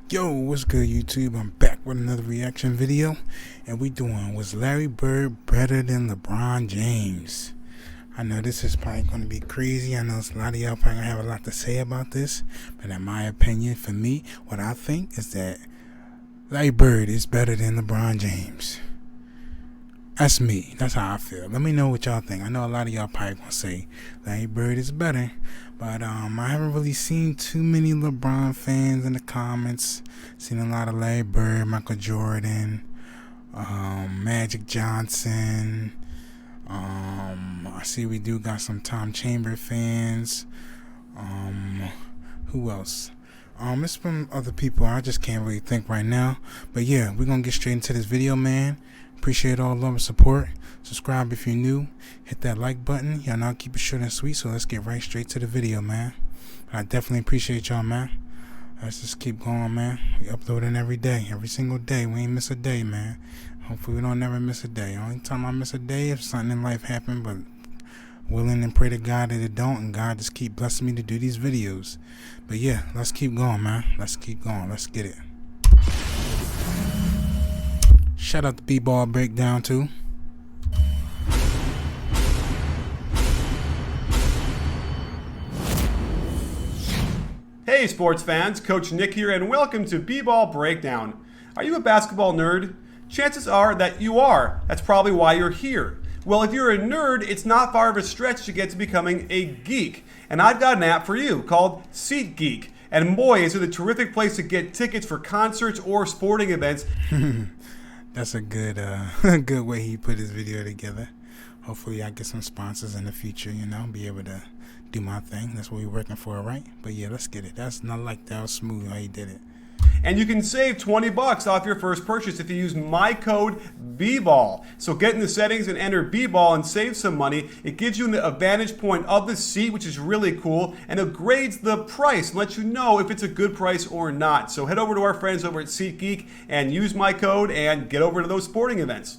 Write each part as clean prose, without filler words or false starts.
Yo, what's good YouTube? I'm back with another reaction video, and we doing was Larry Bird better than LeBron James? I know this is probably going to be crazy. I know a lot of y'all probably gonna have a lot to say about this, but in my opinion, for me, what I think is that Larry Bird is better than LeBron James. That's me. That's how I feel. Let me know what y'all think. I know a lot of y'all probably gonna say Larry Bird is better, but I haven't really seen too many LeBron fans in the comments. Seen a lot of Larry Bird, Michael Jordan, Magic Johnson. I see we do got some Tom Chamber fans. Who else? It's from other people. I just can't really think right now. But yeah, we're gonna get straight into this video, man. Appreciate all the love and support. Subscribe if you're new. Hit that like button. Y'all know I keep it short and sweet, so let's get right straight to the video, man. I definitely appreciate y'all, man. Let's just keep going, man. We uploading every day, every single day. We ain't miss a day, man. Hopefully we don't never miss a day. Only time I miss a day if something in life happened, but willing and pray to God that it don't, and God just keep blessing me to do these videos. But yeah, let's keep going, man. Let's keep going. Let's get it. Shout out to B-Ball Breakdown too. Hey sports fans, Coach Nick here and welcome to B-Ball Breakdown. Are you a basketball nerd? Chances are that you are. That's probably why you're here. Well, if you're a nerd, it's not far of a stretch to get to becoming a geek. And I've got an app for you called SeatGeek. And boy, is it a terrific place to get tickets for concerts or sporting events. That's a good good way he put his video together. Hopefully I get some sponsors in the future, you know, be able to do my thing. That's what we're working for, right? But yeah, let's get it. That's not like that was smooth how he did it. And you can save $20 off your first purchase if you use my code BBALL. So get in the settings and enter BBALL and save some money. It gives you a vantage point of the seat, which is really cool, and it grades the price and lets you know if it's a good price or not. So head over to our friends over at SeatGeek and use my code and get over to those sporting events.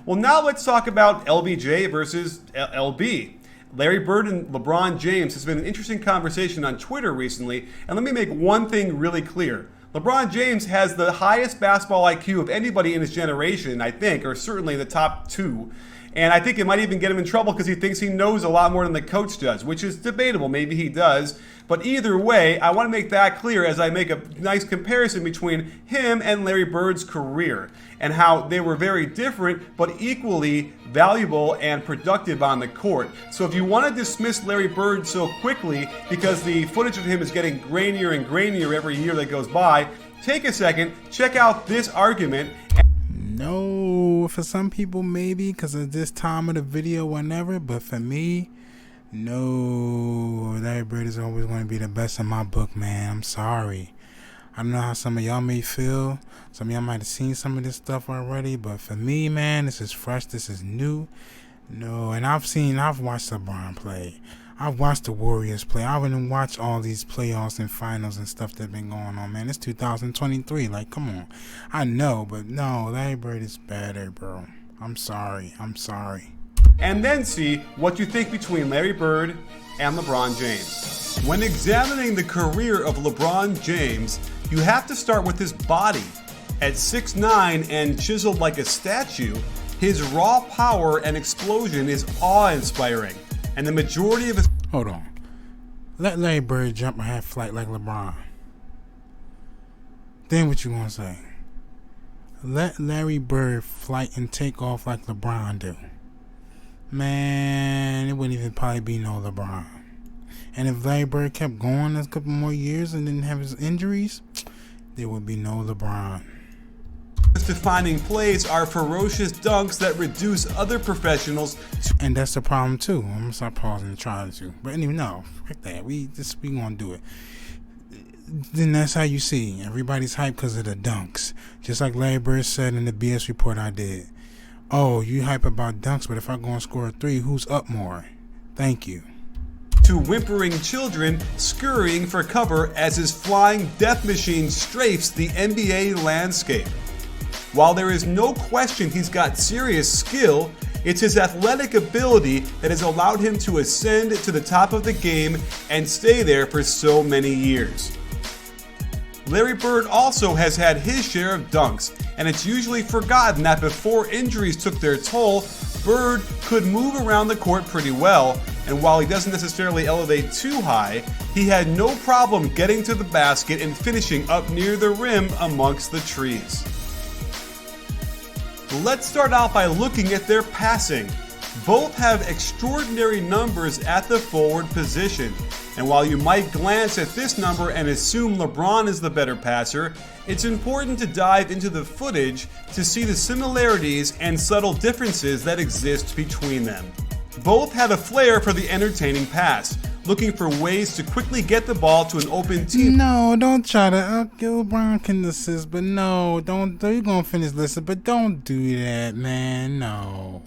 Well, now let's talk about LBJ versus LB. Larry Bird and LeBron James has been an interesting conversation on Twitter recently, and let me make one thing really clear. LeBron James has the highest basketball IQ of anybody in his generation, I think, or certainly the top two. And I think it might even get him in trouble because he thinks he knows a lot more than the coach does, which is debatable. Maybe he does. But either way, I want to make that clear as I make a nice comparison between him and Larry Bird's career and how they were very different but equally valuable and productive on the court. So if you want to dismiss Larry Bird so quickly because the footage of him is getting grainier and grainier every year that goes by, take a second, check out this argument. No, for some people maybe because of this time of the video, whenever, but for me, no, Larry Bird is always going to be the best in my book, man. I'm sorry. I don't know how some of y'all may feel. Some of y'all might have seen some of this stuff already, but for me, man, this is fresh. This is new. No, and I've watched LeBron play. I've watched the Warriors play. I haven't watched all these playoffs and finals and stuff that's been going on, man. It's 2023. Like, come on. I know, but no, Larry Bird is better, bro. I'm sorry. I'm sorry. And then see what you think between Larry Bird and LeBron James. When examining the career of LeBron James, you have to start with his body. At 6'9" and chiseled like a statue, his raw power and explosion is awe-inspiring. And the majority of his... Hold on. Let Larry Bird jump a half flight like LeBron. Then what you gonna say? Let Larry Bird flight and take off like LeBron do. Man, it wouldn't even probably be no LeBron. And if Larry Bird kept going a couple more years and didn't have his injuries, there would be no LeBron. His defining plays are ferocious dunks that reduce other professionals to... And that's the problem too. I'm gonna stop pausing and trying to. But anyway, no, frick that. We gonna do it. Then that's how you see everybody's hyped because of the dunks. Just like Larry Bird said in the BS report I did. Oh, you hype about dunks, but if I go and score a three, who's up more? Thank you. To whimpering children scurrying for cover as his flying death machine strafes the NBA landscape. While there is no question he's got serious skill, it's his athletic ability that has allowed him to ascend to the top of the game and stay there for so many years. Larry Bird also has had his share of dunks, and it's usually forgotten that before injuries took their toll, Bird could move around the court pretty well, and while he doesn't necessarily elevate too high, he had no problem getting to the basket and finishing up near the rim amongst the trees. Let's start out by looking at their passing. Both have extraordinary numbers at the forward position, and while you might glance at this number and assume LeBron is the better passer, it's important to dive into the footage to see the similarities and subtle differences that exist between them. Both have a flair for the entertaining pass, looking for ways to quickly get the ball to an open team. No, don't try to. Okay, LeBron can assist, but no, don't. You're gonna finish listening, but don't do that, man. No.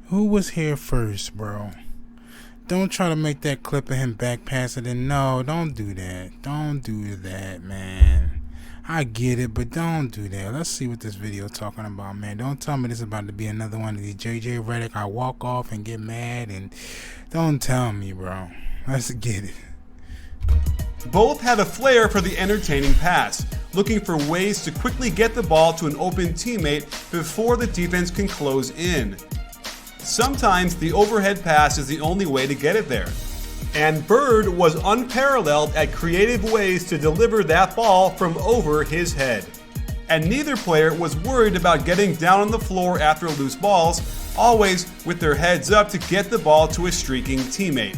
Who was here first, bro? Don't try to make that clip of him back pass it. And no, don't do that. Don't do that, man. I get it, but don't do that. Let's see what this video talking about, man. Don't tell me this is about to be another one of these JJ Redick. I walk off and get mad, and don't tell me, bro. Let's get it. Both have a flair for the entertaining pass, looking for ways to quickly get the ball to an open teammate before the defense can close in. Sometimes the overhead pass is the only way to get it there. And Bird was unparalleled at creative ways to deliver that ball from over his head. And neither player was worried about getting down on the floor after loose balls, always with their heads up to get the ball to a streaking teammate.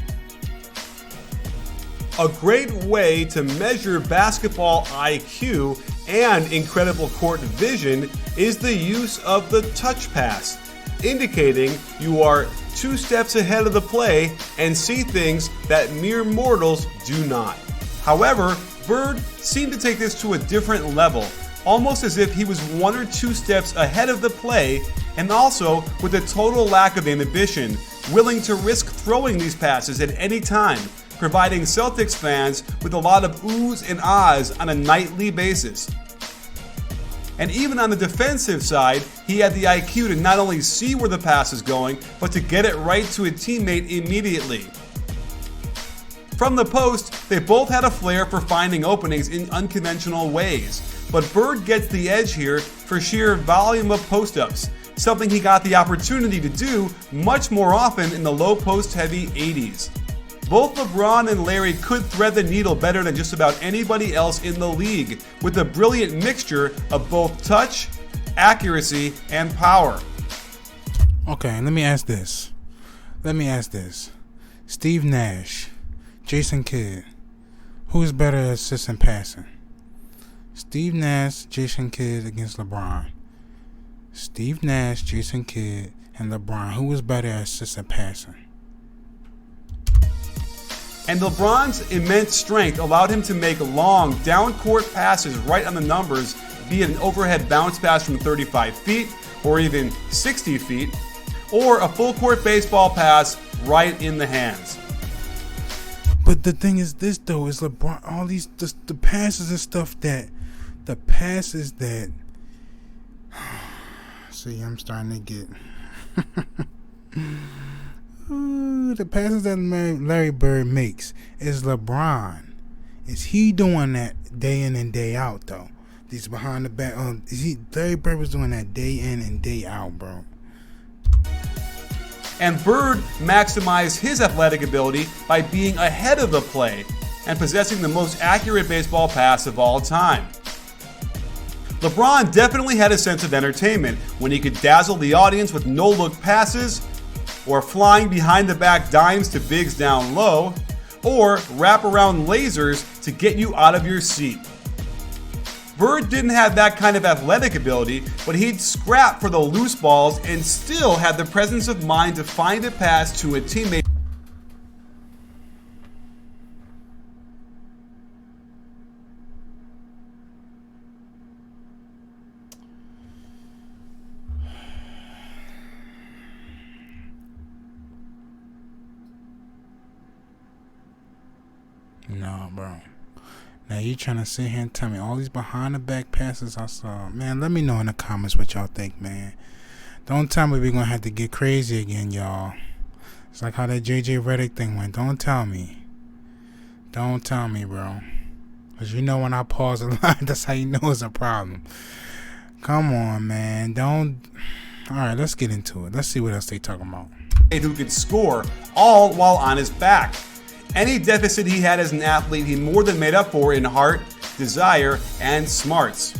A great way to measure basketball IQ and incredible court vision is the use of the touch pass, indicating you are 2 steps ahead of the play and see things that mere mortals do not. However, Bird seemed to take this to a different level, almost as if he was 1 or 2 steps ahead of the play, and also with a total lack of inhibition, willing to risk throwing these passes at any time, providing Celtics fans with a lot of oohs and ahs on a nightly basis. And even on the defensive side, he had the IQ to not only see where the pass is going, but to get it right to a teammate immediately. From the post, they both had a flair for finding openings in unconventional ways, but Bird gets the edge here for sheer volume of post-ups, something he got the opportunity to do much more often in the low post heavy 80s. Both LeBron and Larry could thread the needle better than just about anybody else in the league, with a brilliant mixture of both touch, accuracy, and power. Okay, let me ask this. Steve Nash, Jason Kidd, who's better at assist and passing? Steve Nash, Jason Kidd against LeBron. Steve Nash, Jason Kidd, and LeBron. Who was better at assist and passing? And LeBron's immense strength allowed him to make long, down-court passes right on the numbers, be it an overhead bounce pass from 35 feet, or even 60 feet, or a full-court baseball pass right in the hands. But the thing is this, though, is LeBron, all these, the passes and stuff that, see, I'm starting to get... the passes that Larry Bird makes is LeBron. Is he doing that day in and day out, though? These behind the back. Larry Bird was doing that day in and day out, bro. And Bird maximized his athletic ability by being ahead of the play and possessing the most accurate baseball pass of all time. LeBron definitely had a sense of entertainment when he could dazzle the audience with no-look passes, or flying behind the back dimes to bigs down low, or wrap around lasers to get you out of your seat. Bird didn't have that kind of athletic ability, but he'd scrap for the loose balls and still had the presence of mind to find a pass to a teammate. No, bro. Now you trying to sit here and tell me all these behind the back passes I saw. Man, let me know in the comments what y'all think, man. Don't tell me we're going to have to get crazy again, y'all. It's like how that JJ Redick thing went. Don't tell me. Don't tell me, bro. Because you know when I pause a lot, that's how you know it's a problem. Come on, man. Don't. Alright, let's get into it. Let's see what else they talking about. Who could score, all while on his back. Any deficit he had as an athlete, he more than made up for in heart, desire, and smarts.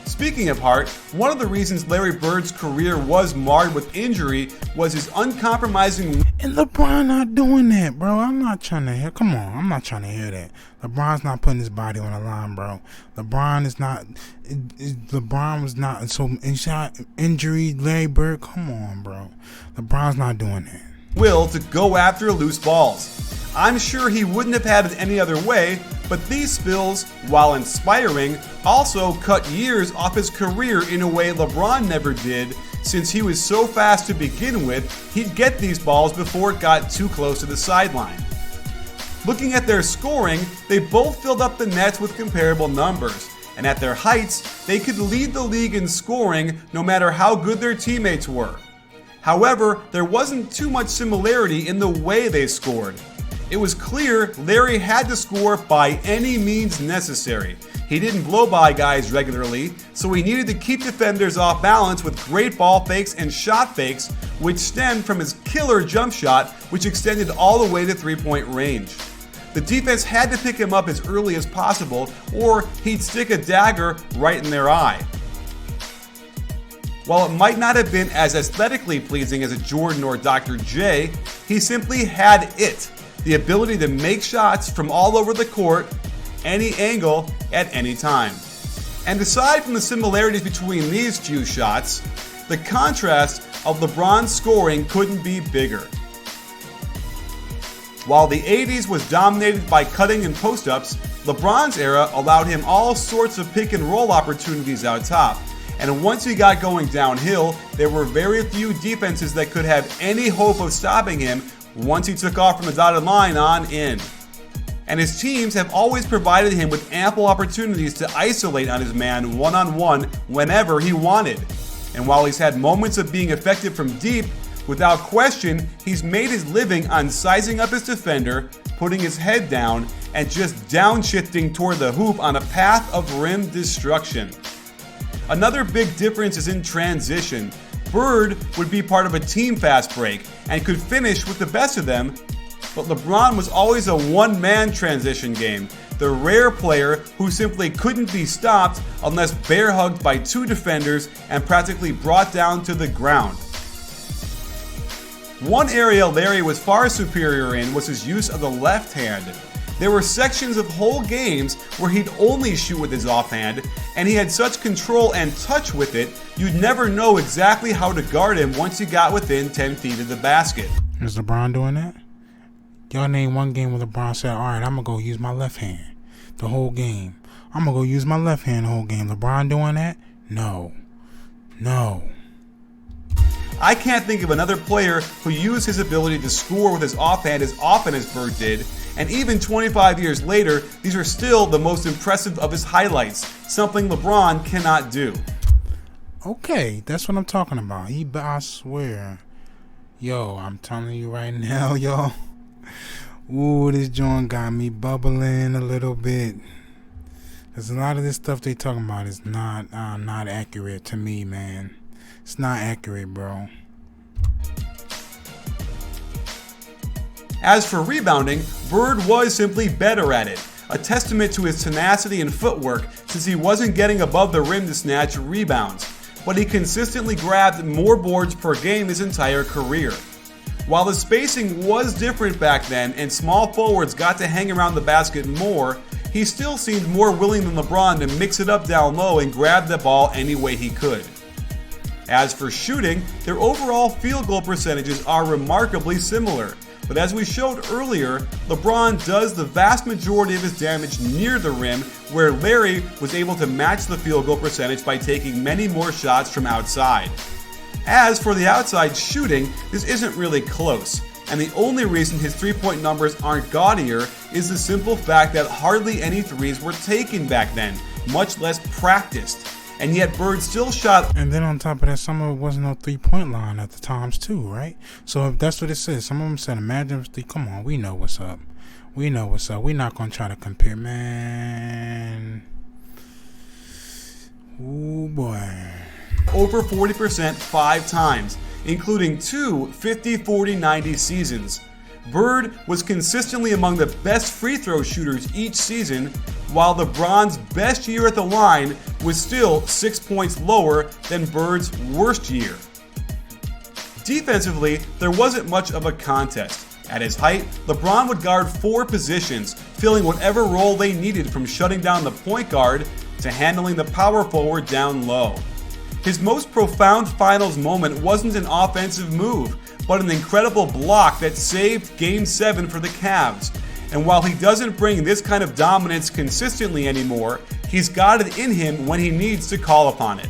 Speaking of heart, one of the reasons Larry Bird's career was marred with injury was his uncompromising. And LeBron not doing that, bro. I'm not trying to hear. Come on, I'm not trying to hear that. LeBron's not putting his body on the line, bro. LeBron is not. LeBron was not. So injury, Larry Bird. Come on, bro. LeBron's not doing that. Will to go after loose balls. I'm sure he wouldn't have had it any other way, but these spills, while inspiring, also cut years off his career in a way LeBron never did. Since he was so fast to begin with, he'd get these balls before it got too close to the sideline. Looking at their scoring, they both filled up the nets with comparable numbers, and at their heights, they could lead the league in scoring no matter how good their teammates were. However, there wasn't too much similarity in the way they scored. It was clear Larry had to score by any means necessary. He didn't blow by guys regularly, so he needed to keep defenders off balance with great ball fakes and shot fakes, which stemmed from his killer jump shot, which extended all the way to three-point range. The defense had to pick him up as early as possible, or he'd stick a dagger right in their eye. While it might not have been as aesthetically pleasing as a Jordan or Dr. J, he simply had it. The ability to make shots from all over the court, any angle, at any time. And aside from the similarities between these few shots, the contrast of LeBron's scoring couldn't be bigger. While the 80s was dominated by cutting and post-ups, LeBron's era allowed him all sorts of pick and roll opportunities out top. And once he got going downhill, there were very few defenses that could have any hope of stopping him once he took off from the dotted line on in. And his teams have always provided him with ample opportunities to isolate on his man one-on-one whenever he wanted. And while he's had moments of being effective from deep, without question, he's made his living on sizing up his defender, putting his head down, and just downshifting toward the hoop on a path of rim destruction. Another big difference is in transition. Bird would be part of a team fast break and could finish with the best of them, but LeBron was always a one-man transition game, the rare player who simply couldn't be stopped unless bear-hugged by two defenders and practically brought down to the ground. One area Larry was far superior in was his use of the left hand. There were sections of whole games where he'd only shoot with his offhand, and he had such control and touch with it, you'd never know exactly how to guard him once you got within 10 feet of the basket. Is LeBron doing that? Y'all name one game where LeBron said, alright, I'm going to go use my left hand the whole game. I'm going to go use my left hand the whole game. LeBron doing that? No. I can't think of another player who used his ability to score with his offhand as often as Bird did, and even 25 years later, these are still the most impressive of his highlights, something LeBron cannot do. Okay, that's what I'm talking about. I swear. Yo, I'm telling you right now, yo. Ooh, this joint got me bubbling a little bit. Because a lot of this stuff they talking about is not accurate to me, man. It's not accurate, bro. As for rebounding, Bird was simply better at it, a testament to his tenacity and footwork since he wasn't getting above the rim to snatch rebounds, but he consistently grabbed more boards per game his entire career. While the spacing was different back then and small forwards got to hang around the basket more, he still seemed more willing than LeBron to mix it up down low and grab the ball any way he could. As for shooting, their overall field goal percentages are remarkably similar, but as we showed earlier, LeBron does the vast majority of his damage near the rim, where Larry was able to match the field goal percentage by taking many more shots from outside. As for the outside shooting, this isn't really close, and the only reason his three-point numbers aren't gaudier is the simple fact that hardly any threes were taken back then, much less practiced. And yet Bird still shot. And then on top of that, some of it wasn't no three-point line at the times too, right? So if that's what it says, some of them said, imagine if come on, we know what's up. We know what's up. We're not gonna try to compare, man. Ooh boy. Over 40% 5 times, including 2 50-40-90 seasons. Bird was consistently among the best free throw shooters each season, while LeBron's best year at the line was still 6 points lower than Bird's worst year. Defensively, there wasn't much of a contest. At his height, LeBron would guard 4 positions, filling whatever role they needed, from shutting down the point guard to handling the power forward down low. His most profound finals moment wasn't an offensive move, but an incredible block that saved Game 7 for the Cavs. And while he doesn't bring this kind of dominance consistently anymore, he's got it in him when he needs to call upon it.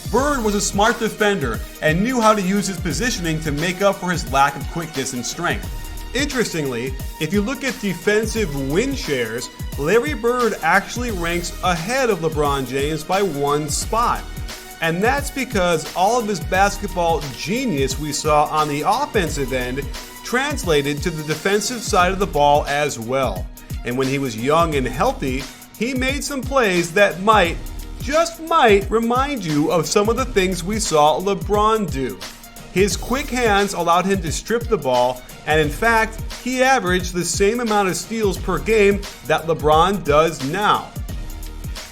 Bird was a smart defender and knew how to use his positioning to make up for his lack of quickness and strength. Interestingly, if you look at defensive win shares, Larry Bird actually ranks ahead of LeBron James by 1 spot. And that's because all of his basketball genius we saw on the offensive end translated to the defensive side of the ball as well. And when he was young and healthy, he made some plays that might, just might, remind you of some of the things we saw LeBron do. His quick hands allowed him to strip the ball, and in fact, he averaged the same amount of steals per game that LeBron does now.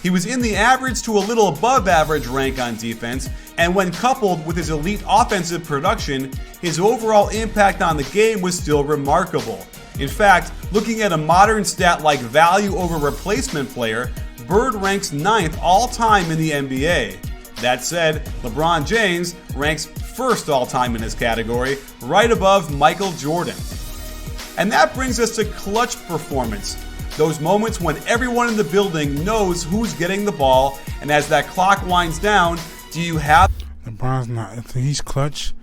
He was in the average to a little above average rank on defense, and when coupled with his elite offensive production, his overall impact on the game was still remarkable. In fact, looking at a modern stat like value over replacement player, Bird ranks 9th all-time in the NBA. That said, LeBron James ranks 1st all-time in his category, right above Michael Jordan. And that brings us to clutch performance. Those moments when everyone in the building knows who's getting the ball, and as that clock winds down, do you have... LeBron's not, he's clutch,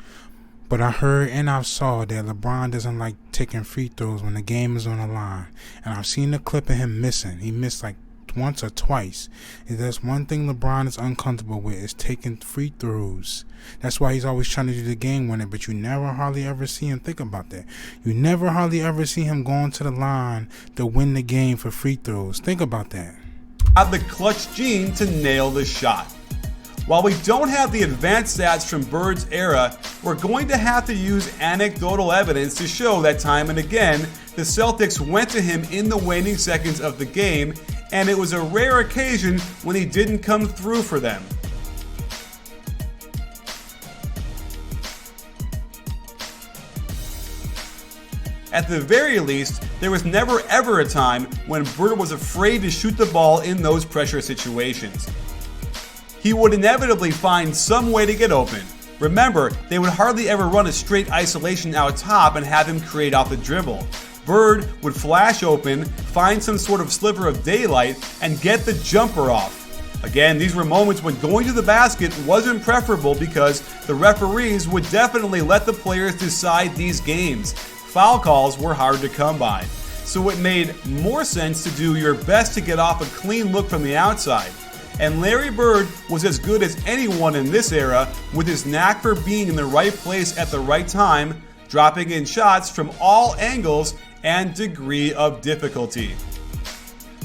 but I heard and I saw that LeBron doesn't like taking free throws when the game is on the line. And I've seen the clip of him missing. He missed like once or twice. And that's one thing LeBron is uncomfortable with, is taking free throws. That's why he's always trying to do the game winner, but you never hardly ever see him. Think about that. You never hardly ever see him going to the line to win the game for free throws. Think about that. Have the clutch gene to nail the shot. While we don't have the advanced stats from Bird's era, we're going to have to use anecdotal evidence to show that time and again, the Celtics went to him in the waning seconds of the game, and it was a rare occasion when he didn't come through for them. At the very least, there was never ever a time when Bird was afraid to shoot the ball in those pressure situations. He would inevitably find some way to get open. Remember, they would hardly ever run a straight isolation out top and have him create off the dribble. Bird would flash open, find some sort of sliver of daylight, and get the jumper off. Again, these were moments when going to the basket wasn't preferable because the referees would definitely let the players decide these games. Foul calls were hard to come by. So it made more sense to do your best to get off a clean look from the outside. And Larry Bird was as good as anyone in this era with his knack for being in the right place at the right time, dropping in shots from all angles and degree of difficulty.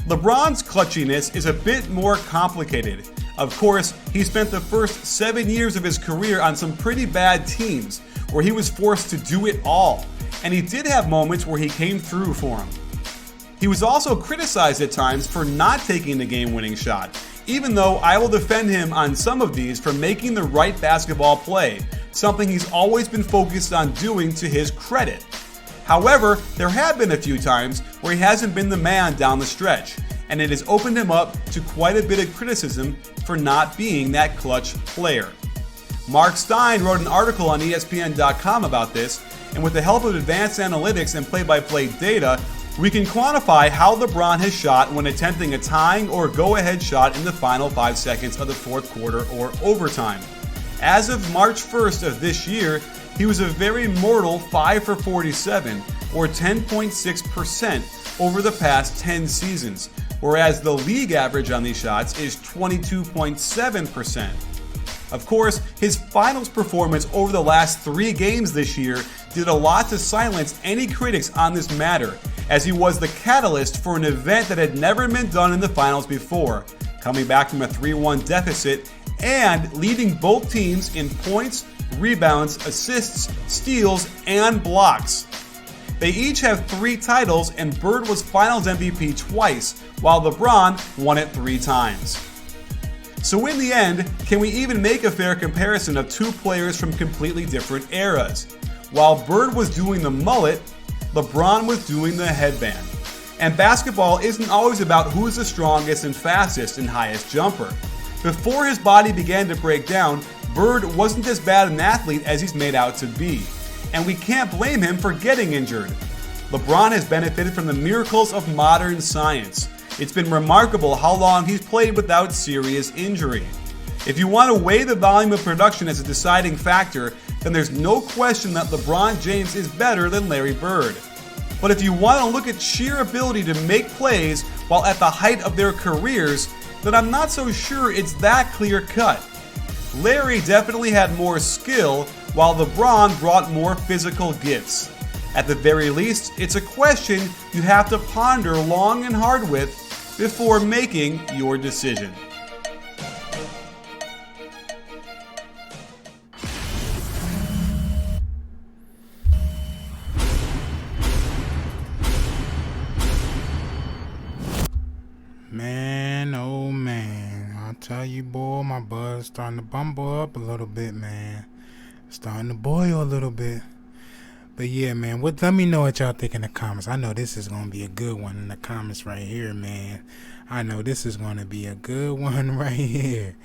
LeBron's clutchiness is a bit more complicated. Of course, he spent the first 7 years of his career on some pretty bad teams where he was forced to do it all. And he did have moments where he came through for him. He was also criticized at times for not taking the game-winning shot, even though I will defend him on some of these for making the right basketball play, something he's always been focused on doing to his credit. However, there have been a few times where he hasn't been the man down the stretch, and it has opened him up to quite a bit of criticism for not being that clutch player. Mark Stein wrote an article on ESPN.com about this, and with the help of advanced analytics and play-by-play data, we can quantify how LeBron has shot when attempting a tying or go-ahead shot in the final 5 seconds of the fourth quarter or overtime. As of March 1st of this year, he was a very mortal 5 for 47, or 10.6% over the past 10 seasons, whereas the league average on these shots is 22.7%. Of course, his finals performance over the last 3 games this year did a lot to silence any critics on this matter, as he was the catalyst for an event that had never been done in the finals before, coming back from a 3-1 deficit and leading both teams in points, rebounds, assists, steals, and blocks. They each have 3 titles, and Bird was Finals MVP twice, while LeBron won it 3 times. So in the end, can we even make a fair comparison of 2 players from completely different eras? While Bird was doing the mullet, LeBron was doing the headband. And basketball isn't always about who's the strongest and fastest and highest jumper. Before his body began to break down, Bird wasn't as bad an athlete as he's made out to be. And we can't blame him for getting injured. LeBron has benefited from the miracles of modern science. It's been remarkable how long he's played without serious injury. If you want to weigh the volume of production as a deciding factor, then there's no question that LeBron James is better than Larry Bird. But if you want to look at sheer ability to make plays while at the height of their careers, then I'm not so sure it's that clear cut. Larry definitely had more skill, while LeBron brought more physical gifts. At the very least, it's a question you have to ponder long and hard with before making your decision. Man, oh man, I'll tell you, boy, my buzz starting to bumble up a little bit, man. Starting to boil a little bit. But yeah, man, let me know what y'all think in the comments. I know this is going to be a good one in the comments right here, man. I know this is going to be a good one right here.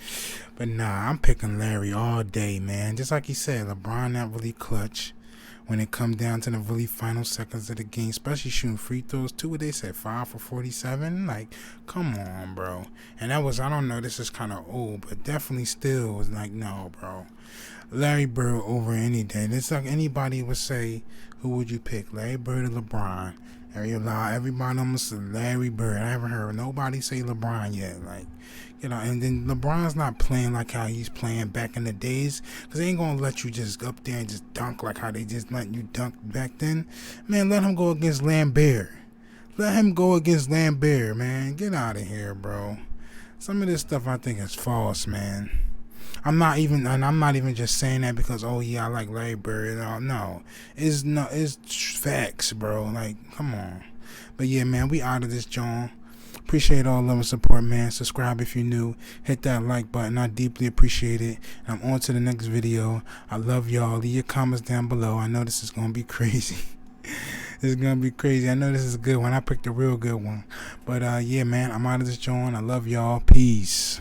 But nah, I'm picking Larry all day, man. Just like he said, LeBron not really clutch when it come down to the really final seconds of the game, especially shooting free throws too. What they said, 5 for 47. Like, come on, bro. And that was, I don't know, this is kind of old, but definitely still was like, no, bro. Larry Bird over any day. It's like anybody would say, who would you pick, Larry Bird or LeBron? Everybody almost said Larry Bird. I haven't heard nobody say LeBron yet. Like, you know, and then LeBron's not playing like how he's playing back in the days, because they ain't gonna let you just up there and just dunk like how they just let you dunk back then. Man, let him go against Lambert. Let him go against Lambert, man. Get out of here, bro. Some of this stuff I think is false, man. I'm not even just saying that because, oh yeah, I like Larry Bird. No, it's facts, bro. Like, come on. But yeah, man, we out of this, John. Appreciate all love and support, man. Subscribe if you're new. Hit that like button. I deeply appreciate it. And I'm on to the next video. I love y'all. Leave your comments down below. I know this is gonna be crazy. This is gonna be crazy. I know this is a good one. I picked a real good one. But yeah, man, I'm out of this, John. I love y'all. Peace.